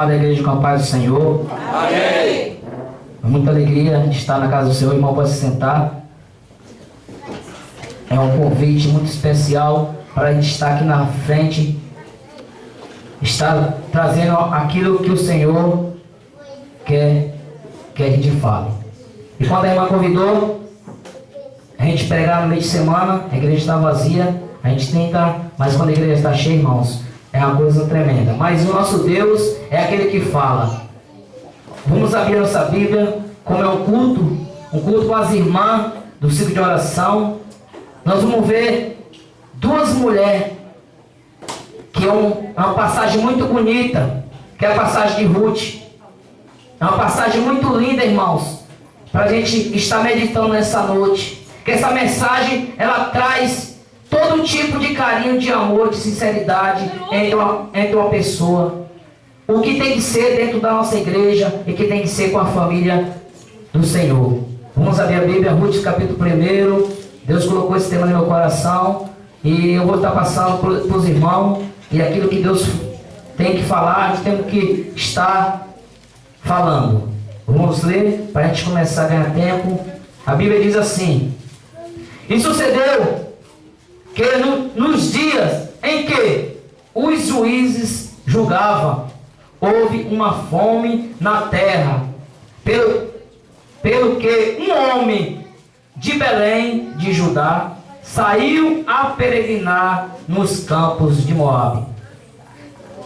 Da igreja com a paz do Senhor. Amém. É muita alegria de estar na casa do Senhor. O irmão pode se sentar. É um convite muito especial para a gente estar aqui na frente, estar trazendo aquilo que o Senhor quer que a gente fale. E quando a irmã convidou a gente pregar no meio de semana, a igreja está vazia, a gente tenta, mas quando a igreja está cheia, irmãos, é uma coisa tremenda. Mas o nosso Deus é aquele que fala. Vamos abrir nossa Bíblia, como é um culto com as irmãs do ciclo de oração. Nós vamos ver duas mulheres, que é uma passagem muito bonita, que é a passagem de Ruth. É uma passagem muito linda, irmãos, para a gente estar meditando nessa noite. Que essa mensagem, ela traz todo tipo de carinho, de amor, de sinceridade entre uma pessoa. O que tem que ser dentro da nossa igreja e que tem que ser com a família do Senhor. Vamos abrir a Bíblia, Ruth capítulo 1. Deus colocou esse tema no meu coração e eu vou estar passando para os irmãos. E aquilo que Deus tem que falar, nós temos que estar falando. Vamos ler para a gente começar a ganhar tempo. A Bíblia diz assim: e sucedeu que nos dias em que os juízes julgavam, houve uma fome na terra, pelo que um homem de Belém de Judá saiu a peregrinar nos campos de Moabe.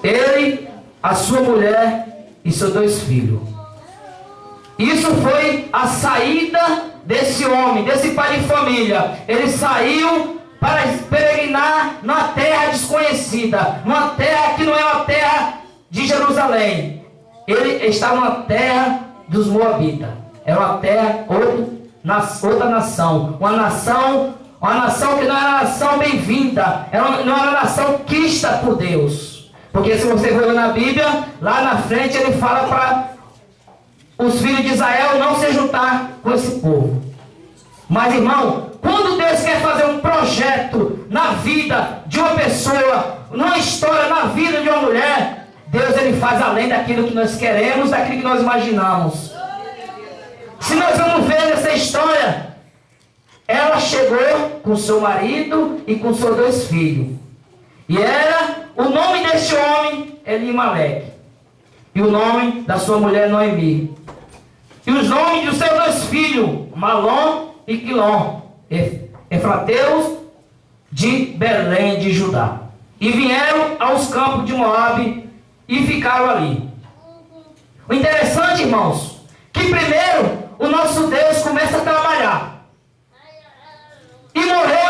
Ele, a sua mulher e seus 2 filhos. Isso foi a saída desse homem, desse pai de família. Ele saiu para peregrinar numa terra desconhecida, numa terra que não é uma terra de Jerusalém. Ele estava numa terra dos Moabitas. Era uma terra, outra nação. Uma nação que não era uma nação bem-vinda. Não era uma nação quista por Deus. Porque se você for na Bíblia, lá na frente ele fala para os filhos de Israel não se juntar com esse povo. Mas, irmão, quando Deus quer fazer um projeto na vida de uma pessoa, numa história na vida de uma mulher, Deus ele faz além daquilo que nós queremos, daquilo que nós imaginamos. Se nós vamos ver nessa história, ela chegou com seu marido e com seus 2 filhos. E era o nome deste homem, Elimelec. E o nome da sua mulher, Noemi. E os nomes dos seus 2 filhos, Malom e Quilom, efrateus de Belém de Judá. E vieram aos campos de Moabe e ficaram ali. O interessante, irmãos, que primeiro o nosso Deus começa a trabalhar. E morreu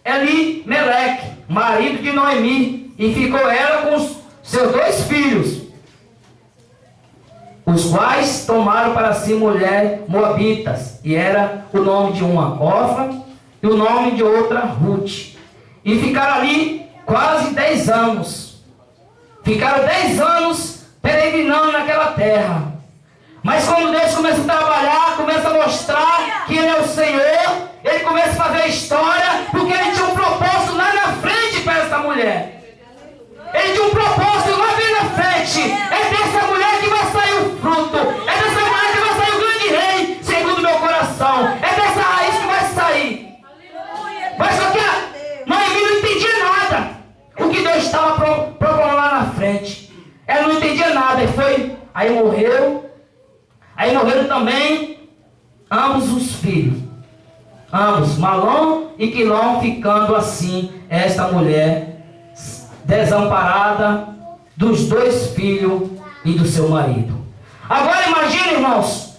Elimelec, marido de Noemi, e ficou ela com os seus 2 filhos, os quais tomaram para si mulher moabitas, e era o nome de uma Orfa e o nome de outra Ruth. E ficaram ali quase 10 anos. Ficaram 10 anos peregrinando naquela terra. Mas quando Deus começa a trabalhar, começa a mostrar que Ele é o Senhor, Ele começa a fazer a história, porque Ele tinha um propósito lá na frente para essa mulher. Ele tinha um propósito lá bem na frente. É dessa mulher que vai sair o fruto. É dessa mulher que vai sair o grande rei, segundo o meu coração. É dessa raiz que vai sair. Mas só que a Noemi não entendia nada. O que Deus estava propondo lá na frente. Ela não entendia nada. Aí morreu. Aí morreram também ambos os filhos. Ambos, Malom e Quilom, ficando assim, esta mulher desamparada dos 2 filhos e do seu marido. Agora imagine, irmãos,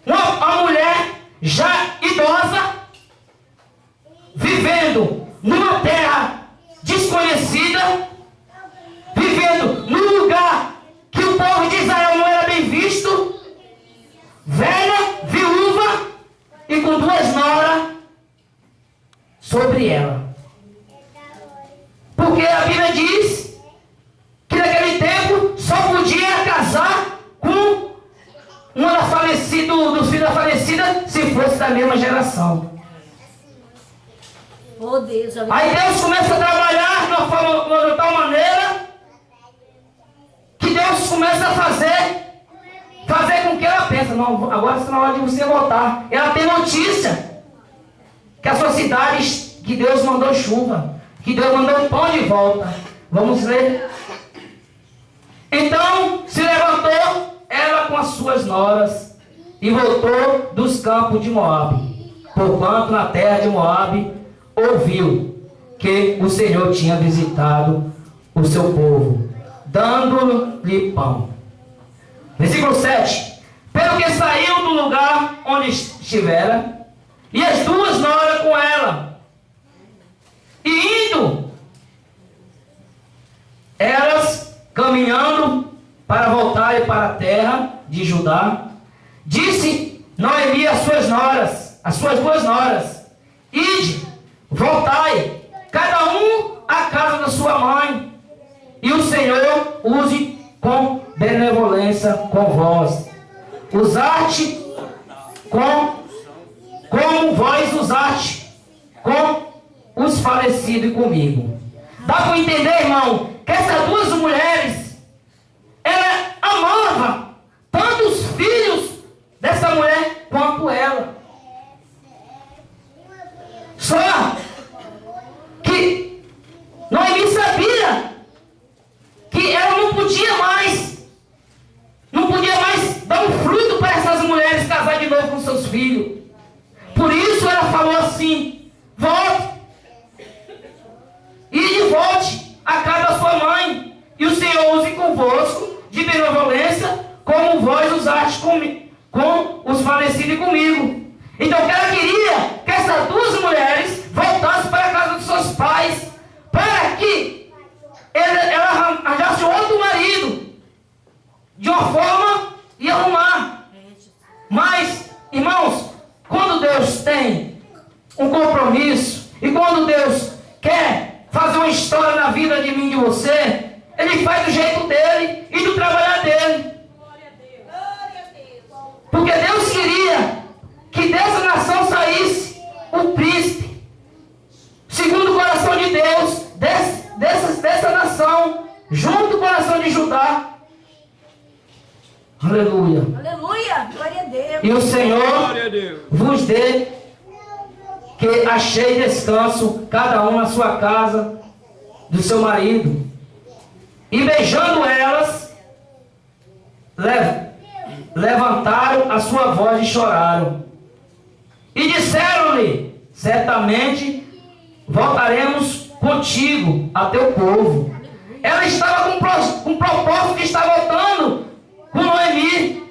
uma mulher já idosa, vivendo numa terra desconhecida, vivendo num lugar que o povo de Israel não era bem visto, velha, viúva e com 2 noras sobre ela. Porque a Bíblia diz que naquele tempo só podia casar com uma dos filhos da falecida se fosse da mesma geração. Oh, Deus, aí Deus começa a trabalhar de tal maneira que Deus Deus começa a fazer com que ela pensa, não, agora está na hora de você voltar. Ela tem notícia que a sua cidade, que Deus mandou chuva, que Deus mandou pão de volta. Vamos ler. Então se levantou ela com as suas noras e voltou dos campos de Moabe, porquanto na terra de Moabe ouviu que o Senhor tinha visitado o seu povo, dando-lhe pão. Versículo 7. Pelo que saiu do lugar onde estivera, e as duas noras com ela, e indo, elas caminhando para voltarem para a terra de Judá, disse Noemi às suas noras, às suas duas noras: ide, voltai, cada um à casa da sua mãe, e o Senhor use com benevolência com vós, usaste como vós usaste com os falecidos e comigo. Dá para entender, irmão, que essas duas mulheres, ela amava tanto os filhos dessa mulher quanto ela. Só que Noemi sabia que ela não podia mais dar um fruto para essas mulheres casar de novo com seus filhos. Por isso ela falou assim: volte, e volte à casa da sua mãe, e o Senhor use convosco de benevolência, como vós usaste com os falecidos e comigo. Então ela queria que essas duas mulheres voltassem para a casa dos seus pais, para que ela arranjasse outro marido, de uma forma e arrumar. Mas, irmãos, quando Deus tem um compromisso, e quando Deus quer fazer uma história na vida de mim e de você, Ele faz do jeito dele e do trabalhar dele. Porque Deus queria que dessa nação saísse o príncipe, segundo o coração de Deus, dessa nação, junto com a nação de Judá. Aleluia. Aleluia. Glória a Deus. E o Senhor vos dê que achei descanso, cada um na sua casa, do seu marido. E beijando elas, levantaram a sua voz e choraram. E disseram-lhe: certamente voltaremos contigo a teu povo. Ela estava com propósito de estar voltando com Noemi.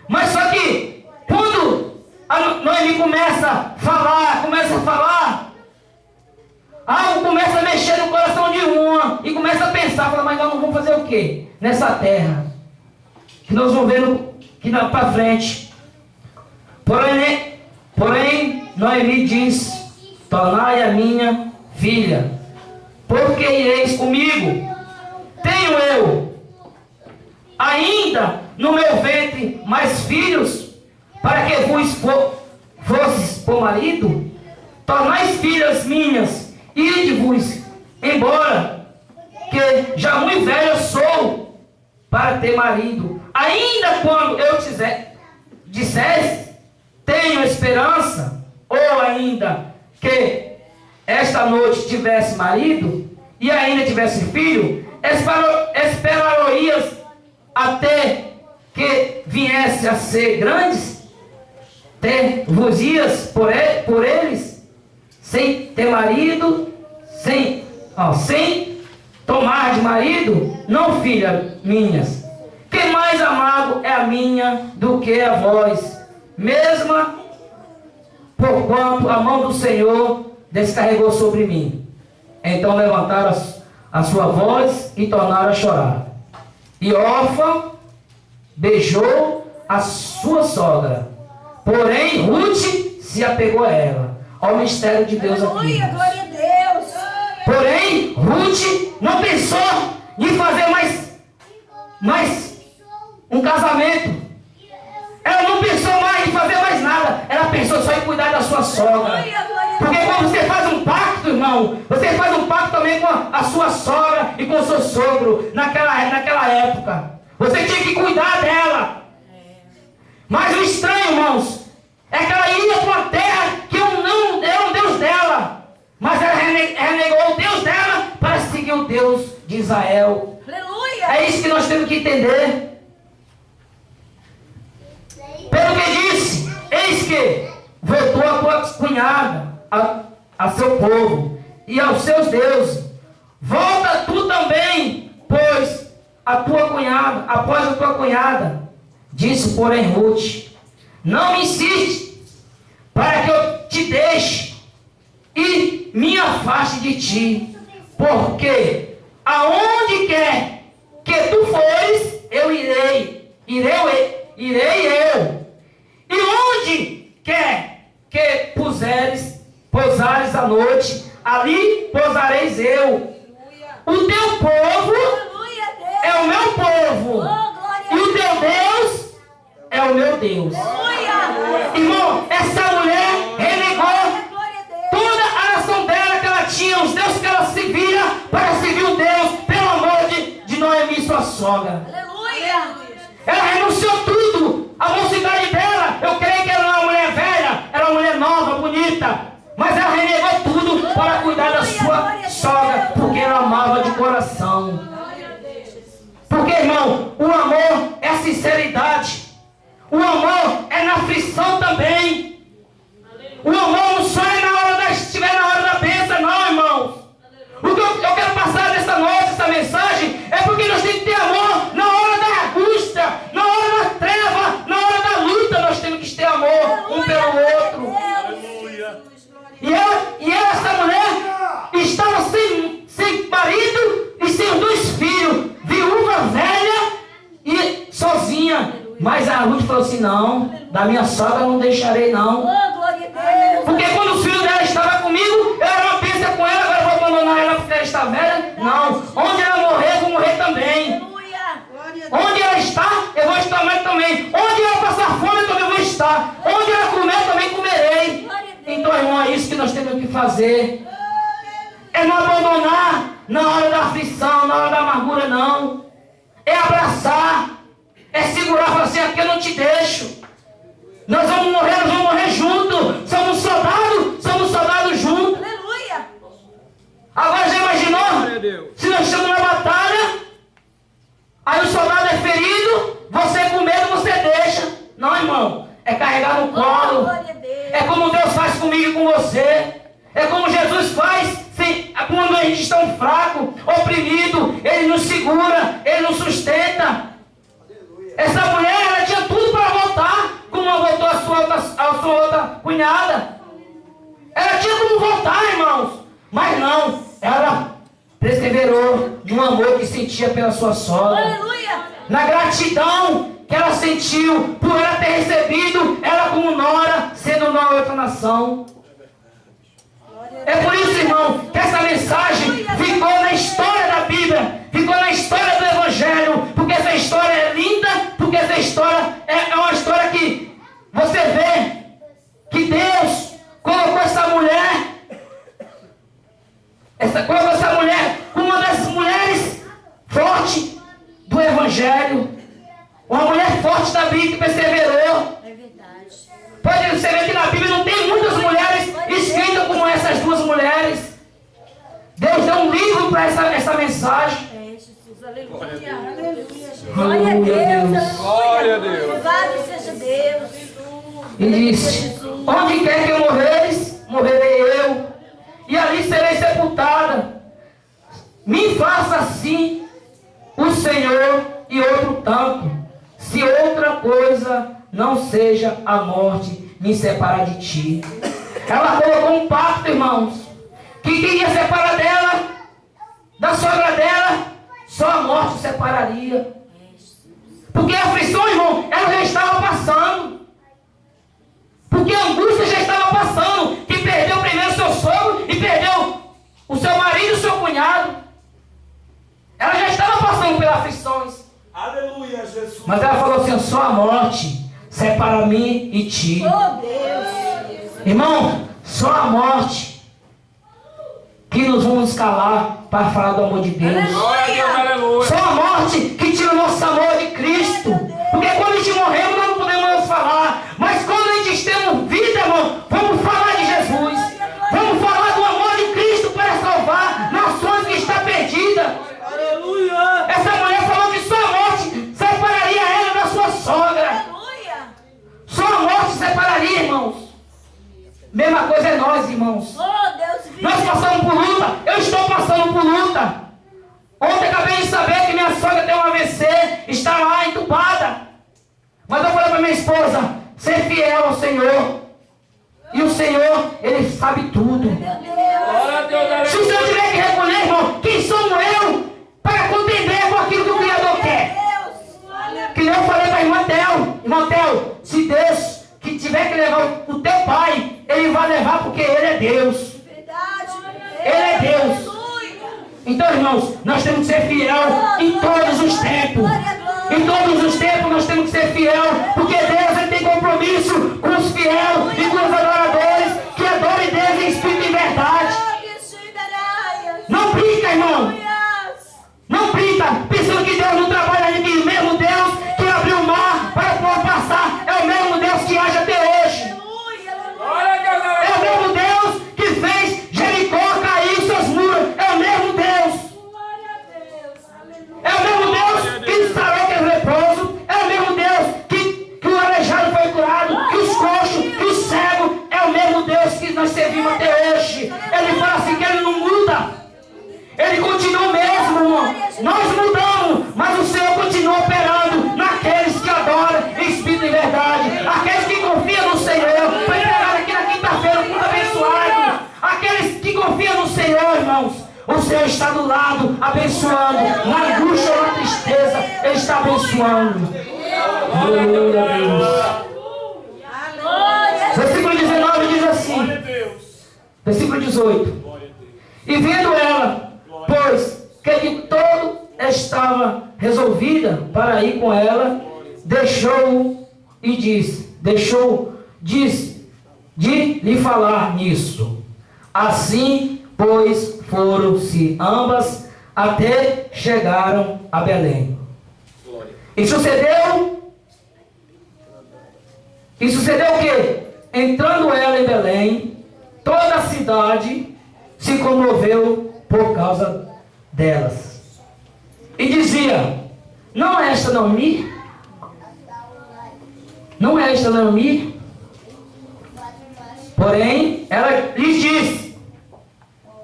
Mas só que quando a Noemi começa a falar, algo começa a mexer no coração de uma, e começa a pensar, fala: mas nós não vamos fazer o quê nessa terra? Que nós vamos ver que dá para frente. Porém, Noemi diz: tornai a minha filha, porque ireis comigo. Tenho eu ainda no meu ventre mais filhos, para que vos fosses por marido? Tornais filhas minhas, ide-vos embora, que já muito velho sou para ter marido. Ainda quando eu dissesse, tenho esperança, ou ainda que esta noite tivesse marido, e ainda tivesse filho, esperarias até que viesse a ser grandes, ter-vos-ias por eles, sem ter marido, sem tomar de marido? Não, filha minhas, que mais amado é a minha do que a vós, mesma porquanto a mão do Senhor descarregou sobre mim. Então levantaram a sua voz e tornaram a chorar. E Orfa beijou a sua sogra, porém Ruth se apegou a ela. Olha o mistério de Deus aqui. Aleluia, glória a Deus. Porém Ruth não pensou em fazer mais um casamento. Ela não pensou mais em fazer mais nada. Ela pensou só em cuidar da sua sogra. Porque quando você faz um pacto, irmão, você faz um pacto também com a sua sogra e com o seu sogro naquela época. Você tinha que cuidar dela. Mas o estranho, irmãos, é que ela ia para uma terra que não era o Deus dela. Mas ela renegou o Deus dela para seguir o Deus de Israel. Aleluia. É isso que nós temos que entender. Pelo que disse, eis que voltou a tua cunhada, a seu povo e aos seus deuses. Volta tu também, pois após a tua cunhada. Disse, porém, Ruth: não me insiste, para que eu te deixe e me afaste de ti, porque aonde quer que tu fores, eu irei eu. E onde quer que pousares a noite, ali pousareis eu. O teu povo é o meu povo, e o teu Deus é o meu Deus. Irmão, essa mulher renegou toda a nação dela que ela tinha, os deuses que ela servia, para servir o Deus, pelo amor de Noemi, sua sogra. Ela renunciou tudo, a mocidade dela. Eu creio que ela não era uma mulher velha, era uma mulher nova, bonita, mas ela renegou tudo para cuidar da sua sogra, porque ela amava de coração. Porque, irmão, o amor é a sinceridade. O amor é na aflição também. O amor não só é na hora estiver na hora da bênção, não, irmãos. O que eu quero passar nessa noite, essa mensagem, é porque nós temos que ter amor na hora da angústia, na hora da treva, na hora da luta. Nós temos que ter amor um pelo outro. E essa mulher estava sem marido e sem os 2 filhos, viúva velha e sozinha. Mas a Ruth falou assim: não, da minha sogra eu não deixarei, não. Porque quando os filhos dela estavam comigo, eu era uma bênção com ela, agora eu vou abandonar ela porque ela está velha? Não. Onde ela morrer, eu vou morrer também. Onde ela está, eu vou estar mais também. Onde ela passar fome, eu também vou estar. Onde ela comer, eu também comerei. Então, irmão, é isso que nós temos que fazer. É não abandonar na hora da aflição, na hora da amargura, não. É abraçar. É segurar e falar assim: aqui eu não te deixo. Nós vamos morrer juntos. Somos soldados juntos. Agora já imaginou? Se nós estamos na batalha, aí o soldado é ferido, você com medo, você deixa. Não, irmão. É carregar no colo. É como Deus faz comigo e com você. É como Jesus faz quando a gente está fraco, oprimido. Ele nos segura, Ele nos sustenta. Essa mulher, ela tinha tudo para voltar, como ela voltou a sua outra cunhada. Ela tinha como voltar, irmãos. Mas não, ela perseverou no amor que sentia pela sua sogra. Aleluia. Na gratidão que ela sentiu por ela ter recebido ela como nora, sendo numa outra nação. É por isso, irmão, que essa mensagem ficou na história da Bíblia, ficou na história do Evangelho, porque essa história é linda, porque essa história é uma história que você vê que Deus colocou essa mulher como uma das mulheres fortes do Evangelho, uma mulher forte da Bíblia que perseverou. É verdade. Pode você ver que na Bíblia não tem muitas mulheres escritas como essas 2 mulheres. Deus deu um livro para essa mensagem. É, Jesus, aleluia. Aleluia. Glória a Deus. Glória a Deus. Louvado seja Deus. E disse: onde quer que eu morreres, morrerei eu, e ali serei sepultada. Me faça assim o Senhor e outro tanto, se outra coisa não seja a morte me separar de ti. Ela colocou um pacto, irmãos, que quem ia separar dela, da sogra dela, só a morte separaria. Porque a aflição, irmão, ela já estava passando. Porque a angústia já estava passando. Que perdeu primeiro o seu sogro e perdeu o seu marido e o seu cunhado. Ela já estava passando pelas aflições. Aleluia, Jesus. Mas ela falou assim: só a morte separa mim e ti. Oh, Deus. Irmão, só a morte que nos vamos calar para falar do amor de Deus. Glória a Deus, aleluia. Só a morte que tira o nosso amor de esposa, ser fiel ao Senhor. E o Senhor, Ele sabe tudo. Se o Senhor tiver que recolher, irmão, quem sou eu para contender com aquilo que o Criador quer? Que eu falei para a irmã Tel, se Deus que tiver que levar o teu pai, Ele vai levar porque Ele é Deus. Ele é Deus. Então, irmãos, nós temos que ser fiel em todos os tempos. Em todos os tempos nós temos que ser fiel, porque Deus Ele tem compromisso com os fiéis e com os adoradores que adorem Deus em espírito e verdade. Não brinca, irmão. Não brinca, pensando que Deus não trabalha aqui. O mesmo Deus que abriu o mar para o povo passar é o mesmo Deus que age até hoje. É o mesmo Deus que fez Jericó cair seus muros. É o mesmo Deus. É o mesmo Deus que sarou aquele leproso. É o mesmo Deus que o aleijado foi curado, que os coxos, que os cegos. É o mesmo Deus que nós servimos até hoje. Ele fala assim que Ele não muda. Ele continua mesmo, irmão. Nós mudamos, mas o Senhor continua operando naqueles que adoram em espírito e verdade. Aqueles que confiam no Senhor. Foi pregado aqui na quinta-feira, muito abençoado. Aqueles que confiam no Senhor, irmãos. O Senhor está do lado, abençoando. Na angústia ou na tristeza, Ele está abençoando. Aleluia, Deus. Versículo 19 diz assim. Versículo 18. E vendo ela, pois que de todo estava resolvida para ir com ela, deixou de lhe falar nisso. Assim, pois, foram-se ambas até chegaram a Belém. E sucedeu o quê? Entrando ela em Belém, toda a cidade se comoveu por causa delas. E dizia: não é esta Naomi? Não é esta Naomi? Porém, ela lhe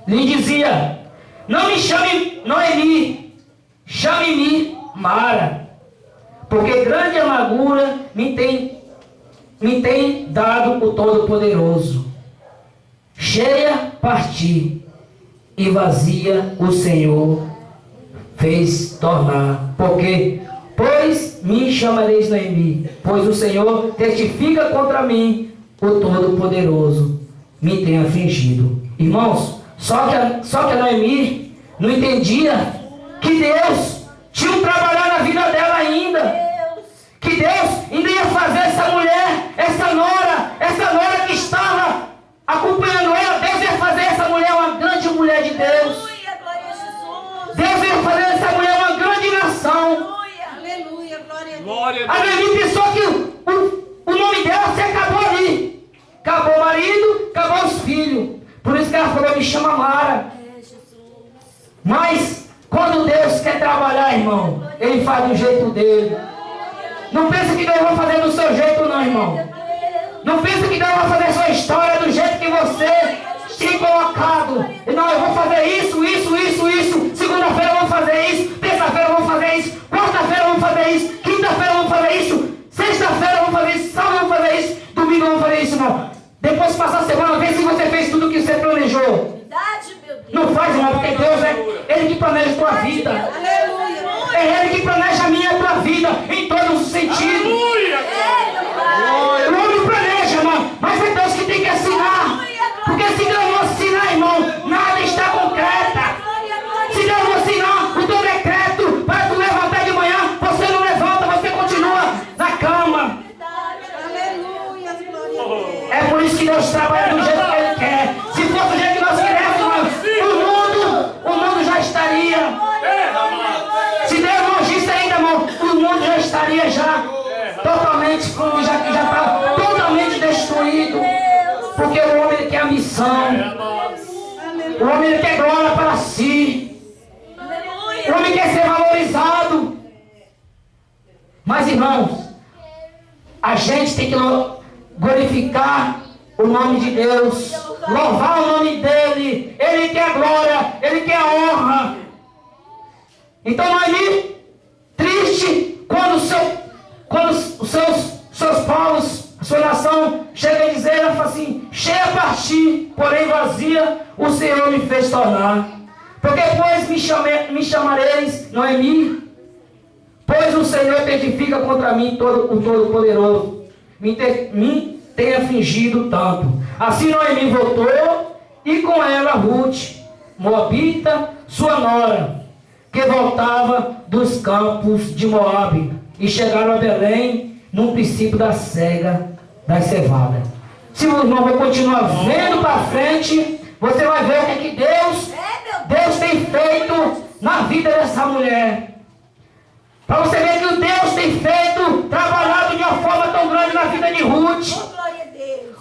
dizia: não me chame Noemi, chame-me Mara, porque grande amargura me tem dado o Todo-Poderoso. Cheia parti, e vazia o Senhor fez tornar. Pois me chamareis Noemi, pois o Senhor testifica contra mim, o Todo-Poderoso me tem afligido. Irmãos, só que a Noemi não entendia que Deus tinha um trabalhar na vida dela ainda. Que Deus ainda ia fazer essa mulher, essa nora que estava acompanhando ela. Deus ia fazer essa mulher uma grande mulher de Deus. Deus ia fazer essa mulher uma grande nação. Aleluia, glória a Noemi pensou que o nome dela se acabou ali. Acabou o marido, acabou os filhos. Por isso que ela falou: me chama Mara. Mas quando Deus quer trabalhar, irmão, Ele faz do jeito dele. Não pensa que Deus vai fazer do seu jeito, não, irmão. Não pensa que Deus vai fazer a sua história do jeito que você tem colocado. Não, eu vou fazer isso. Segunda-feira eu vou fazer isso. Terça-feira eu vou fazer isso. Quarta-feira eu vou fazer isso. Quinta-feira eu vou fazer isso. Sexta-feira eu vou fazer isso. Sábado eu vou fazer isso. Domingo eu vou fazer isso, não. Depois de passar a semana, vê se você fez tudo o que você planejou. Não faz, irmão, porque Deus é Ele que planeja a tua vida. É Ele que planeja a minha e a tua vida em todos os sentidos. O homem planeja, irmão, mas é Deus que tem que assinar. Porque se Deus não assinar, irmão, nada está concreta. Se Deus não assinar o teu decreto para tu levantar de manhã, você não levanta, você continua na cama. É por isso que Deus trabalha do jeito que Ele quer. Se fosse do jeito que nós queremos, irmão, o mundo já estaria. Se Deus não agisse ainda, irmão, o mundo já estaria totalmente, já está totalmente destruído. Porque o homem ele quer a missão. O homem ele quer glória para si. O homem quer ser valorizado. Mas, irmãos, a gente tem que glorificar o nome de Deus, louvar o nome dele. Ele quer a glória, Ele quer a honra. Então, Noemi, triste, quando os seus situação chega a dizer, ela fala assim, cheia a partir, porém vazia, o Senhor me fez tornar. Porque pois me chamareis, Noemi? Pois o Senhor testifica contra mim, o Todo-Poderoso. Me tem afligido tanto. Assim Noemi voltou, e com ela Ruth, Moabita, sua nora, que voltava dos campos de Moabe, e chegaram a Belém, no princípio da cega das cevadas. Se o irmão vai continuar vendo para frente, você vai ver o que Deus tem feito na vida dessa mulher. Para você ver que o Deus tem feito, trabalhado de uma forma tão grande na vida de Ruth.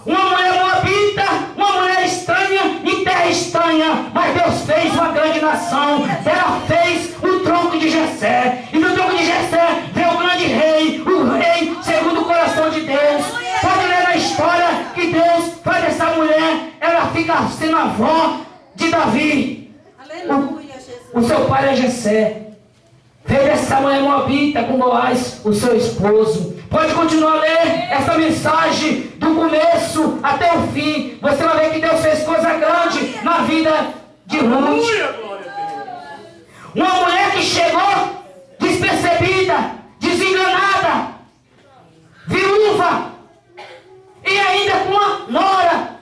Uma mulher moabita, uma mulher estranha, em terra estranha, mas Deus fez uma grande nação. Ela fez o tronco de Jessé, e no tronco de Jessé veio o grande rei, o rei segundo o coração de Deus. Pode ler na história que Deus faz dessa mulher, ela fica sendo avó de Davi. Aleluia, Jesus. O seu pai é Jessé. Veio essa mulher moabita com Boaz, o seu esposo. Pode continuar a ler essa mensagem do começo até o fim. Você vai ver que Deus fez coisa grande na vida de Ruth. Uma mulher que chegou despercebida, desenganada, viúva e ainda com uma nora.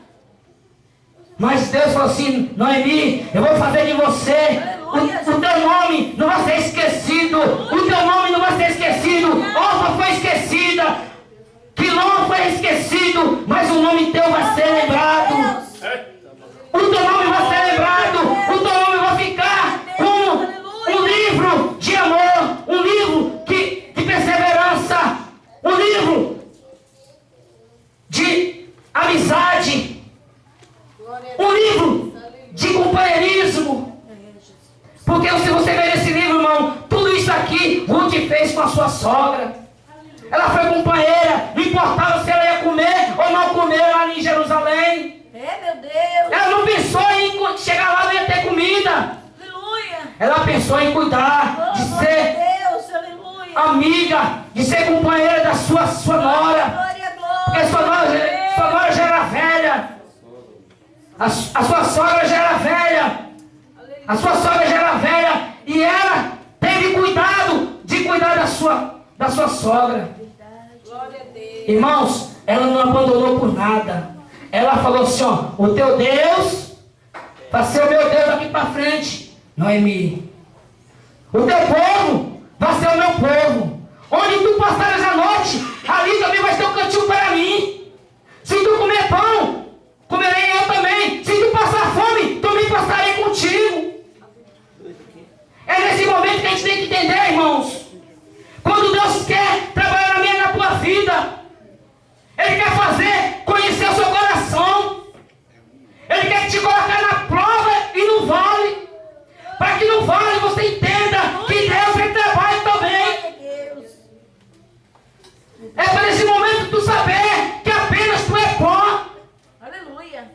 Mas Deus falou assim, Noemi, eu vou fazer de você, o teu nome não vai ser esquecido, o teu nome não vai ser esquecido. Orfa foi esquecida, Quilom foi esquecido, mas o nome teu vai ser lembrado. O teu nome vai ser lembrado, o teu nome vai ficar como um livro de amor, um livro de perseverança, um livro de amizade, um livro de companheirismo. Porque se você ver nesse livro, irmão, tudo isso aqui Ruth fez com a sua sogra. Ela foi companheira, não importava se ela ia comer ou não comer lá em Jerusalém. Meu Deus. Ela não pensou em chegar lá e ia ter comida. Aleluia. Ela pensou em cuidar, de ser Deus, aleluia. amiga, de ser companheira da sua nora. Glória, glória. Porque sua nora já era velha. A sua sogra já era velha. A sua sogra já era velha. E ela teve cuidado de cuidar da sua sogra. Glória a Deus. Irmãos, ela não abandonou por nada. Ela falou assim, ó, o teu Deus vai ser o meu Deus daqui para frente, Noemi. O teu povo vai ser o meu povo. Onde tu passares a noite, ali também vai ter um cantinho para mim. Se tu comer pão, comerei eu também. Se tu passar fome, também passarei contigo. É nesse momento que a gente tem que entender, irmãos. Quando Deus quer trabalhar na minha e na tua vida, Ele quer fazer conhecer o seu coração. Ele quer te colocar na prova e no vale. Para que no vale você entenda que Deus ele trabalha também. É para esse momento tu saber que apenas tu é pó. Aleluia.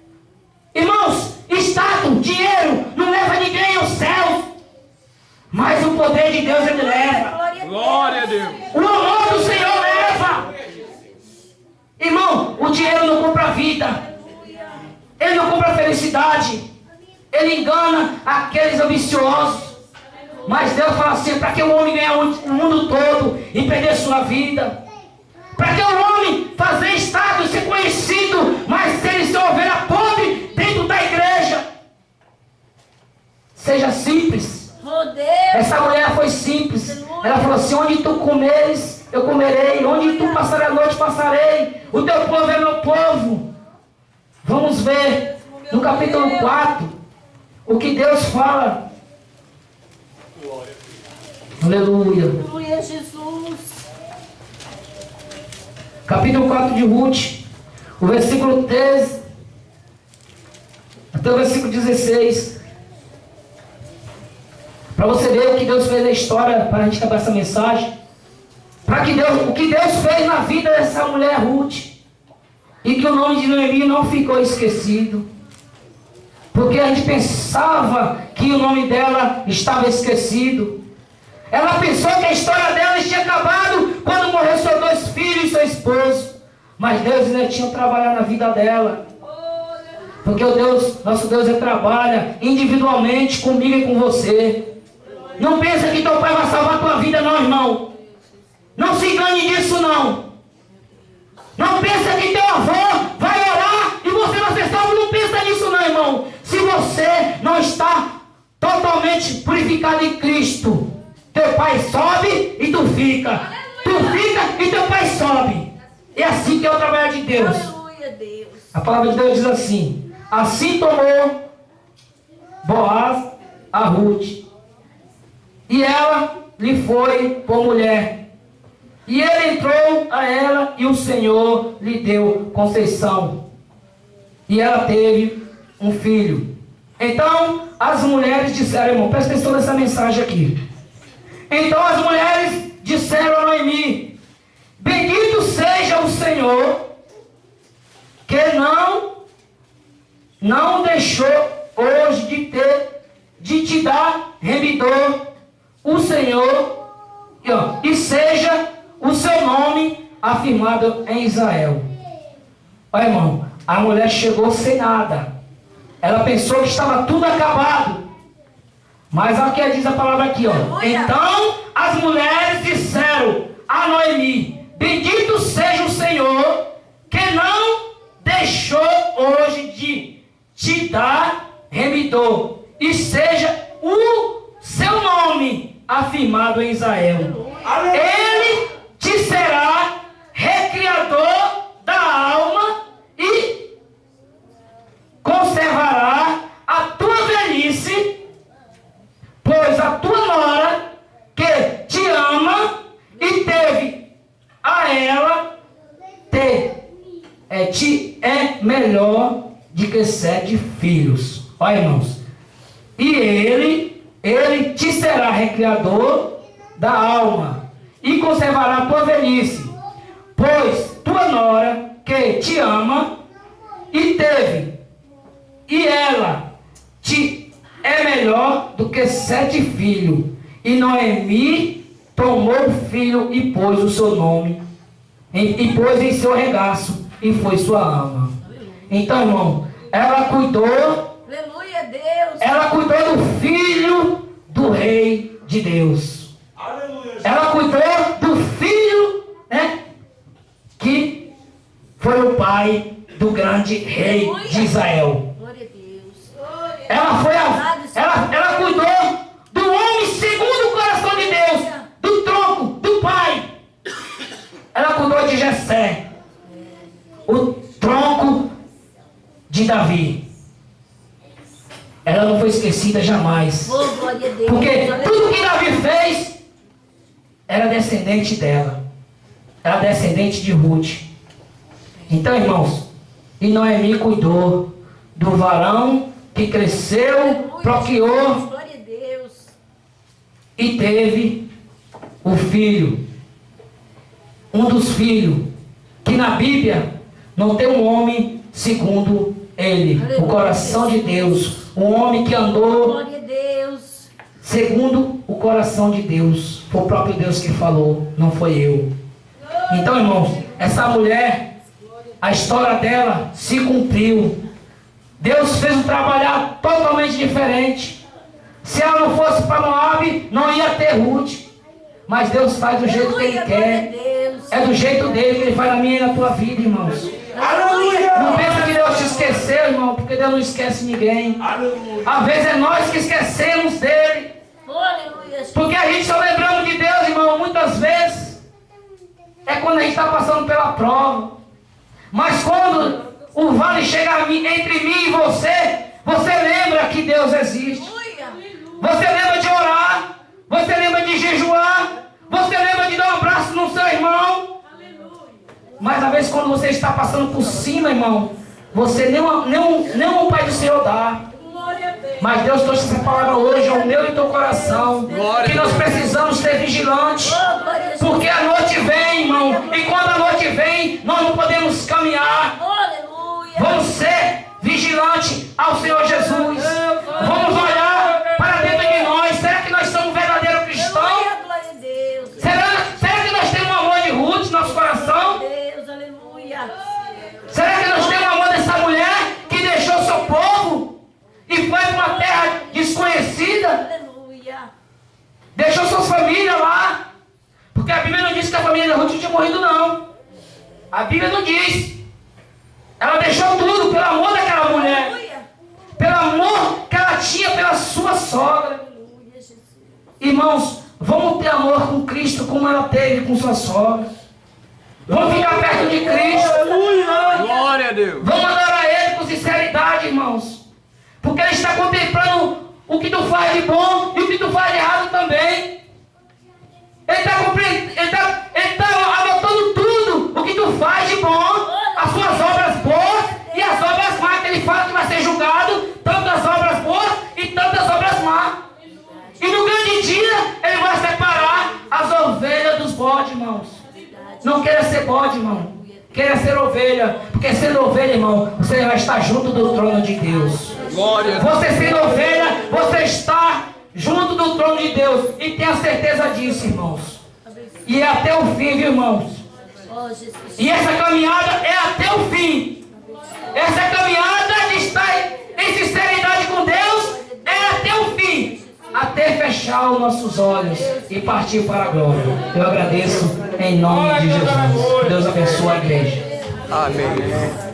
Irmãos, status, dinheiro não leva ninguém ao céu. Mas o poder de Deus ele leva. Glória a Deus. O amor do Senhor leva. Irmão, o dinheiro não compra a vida. Ele não compra a felicidade. Ele engana aqueles ambiciosos. Mas Deus fala assim, para que o homem ganhe o mundo todo e perder sua vida? Para que o homem fazer status, ser conhecido, mas se ele ser ovelha podre dentro da igreja? Seja simples. Essa mulher foi simples. Ela falou assim, onde tu comeres, eu comerei. Onde tu passarei a noite, passarei. O teu povo é meu povo. Vamos ver no capítulo 4 o que Deus fala. Aleluia. Aleluia, Jesus. Capítulo 4 de Ruth, o versículo 13 até o versículo 16. Para você ver o que Deus fez na história, para a gente acabar essa mensagem. Para que o que Deus fez na vida dessa mulher Ruth. E que o nome de Noemi não ficou esquecido. Porque a gente pensava que o nome dela estava esquecido. Ela pensou que a história dela tinha acabado quando morreu seus 2 filhos e seu esposo. Mas Deus ainda tinha trabalhado na vida dela. Porque o Deus, nosso Deus, ele trabalha individualmente comigo e com você. Não pensa que teu pai vai salvar a tua vida, não, irmão. Não se engane disso, não. Não pensa que teu avô vai orar e você vai ser salvo. Não pensa nisso, não, irmão. Se você não está totalmente purificado em Cristo, teu pai sobe e tu fica. Tu fica e teu pai sobe. É assim que é o trabalho de Deus. Aleluia, Deus. A palavra de Deus diz assim: assim tomou Boaz a Ruth, e ela lhe foi por mulher. E ele entrou a ela, e o Senhor lhe deu conceição. E ela teve um filho. Então as mulheres disseram, irmão, presta atenção nessa mensagem aqui. Então as mulheres disseram a Noemi: bendito seja o Senhor, que não deixou hoje de te dar remidor o Senhor, e seja o seu nome afirmado em Israel. Olha, irmão, a mulher chegou sem nada. Ela pensou que estava tudo acabado. Mas olha o que diz a palavra aqui, ó. Então as mulheres disseram a Noemi: bendito seja o Senhor, que não deixou hoje de te dar remidor, e seja o seu nome afirmado em Israel. Ele te será recriador da alma e conservará a tua velhice, pois a tua nora que te ama e teve a ela te é melhor de que 7 filhos. Olha, irmãos, e ele te será recriador da alma e conservará a tua velhice, pois tua nora que te ama e teve, e ela te é melhor do que 7 filhos. E Noemi tomou o filho e pôs o seu nome, e pôs em seu regaço, e foi sua ama. Então, irmão, ela cuidou. Aleluia, Deus. Ela cuidou do filho do rei de Deus. Aleluia. Ela cuidou do filho, né, que foi o pai do grande rei de Israel. Glória a Deus. Ela cuidou do homem segundo o coração de Deus, do tronco, do pai. Ela cuidou de Jessé, o tronco de Davi. Ela não foi esquecida jamais. Oh, glória a Deus. Porque tudo que Davi fez era descendente dela. Era descendente de Ruth. Então, irmãos, e Noemi cuidou do varão que cresceu, procriou Glória a Deus. e teve o filho. Um dos filhos, que na Bíblia não tem um homem segundo ele, o coração de Deus. Um homem que andou Glória a Deus. segundo o coração de Deus. Foi o próprio Deus que falou, não foi eu. Então, irmãos, essa mulher, a história dela se cumpriu. Deus fez um trabalho totalmente diferente. Se ela não fosse para Moabe, não ia ter Ruth. Mas Deus faz do jeito que Ele quer. É do jeito dele que Ele faz na minha e na tua vida, irmãos. Aleluia. Não pensa que Deus te esqueceu, irmão, porque Deus não esquece ninguém. Aleluia. Às vezes é nós que esquecemos dele. Aleluia. Porque a gente só lembrando de Deus, irmão, muitas vezes é quando a gente está passando pela prova. Mas quando o vale chega entre mim e você, você lembra que Deus existe. Você lembra de orar, você lembra de jejuar, você lembra de dar um abraço no seu irmão. Mas às vezes quando você está passando por cima, irmão, você nem o Pai do Senhor dá. Mas Deus trouxe essa palavra hoje ao meu e teu coração. Que nós precisamos ser vigilantes. Porque a noite vem, irmão. E quando a noite vem, nós não podemos caminhar. Vamos ser vigilantes ao Senhor Jesus. Vamos olhar para dentro de nós. Será que nós somos verdadeiros cristãos? Será que nós temos o amor de Ruth no nosso coração? A Bíblia não diz. Ela deixou tudo pelo amor daquela mulher. Aleluia. Pelo amor que ela tinha pela sua sogra. Aleluia, Jesus. Irmãos, vamos ter amor com Cristo como ela teve com sua sogra. Vamos ficar perto de Cristo. Glória a Deus. Vamos adorar a Ele com sinceridade, irmãos. Porque Ele está contemplando o que tu faz de bom e o que tu faz de errado também. Ele está anotando tudo o que tu faz de bom, as suas obras boas e as obras más, que Ele fala que vai ser julgado, tanto as obras boas e tantas obras más. E no grande dia, Ele vai separar as ovelhas dos bodes, irmãos. Não queira ser bode, irmão. Queira ser ovelha. Porque sendo ovelha, irmão, você vai estar junto do trono de Deus. Glória a Deus. Você sendo ovelha, você está junto do trono de Deus. E tenha certeza disso, irmãos. E é até o fim, viu, irmãos? Oh, Jesus. E essa caminhada é até o fim. Essa caminhada de estar em sinceridade com Deus é até o fim. Até fechar os nossos olhos e partir para a glória. Eu agradeço em nome de Jesus. Deus abençoe a igreja. Amém.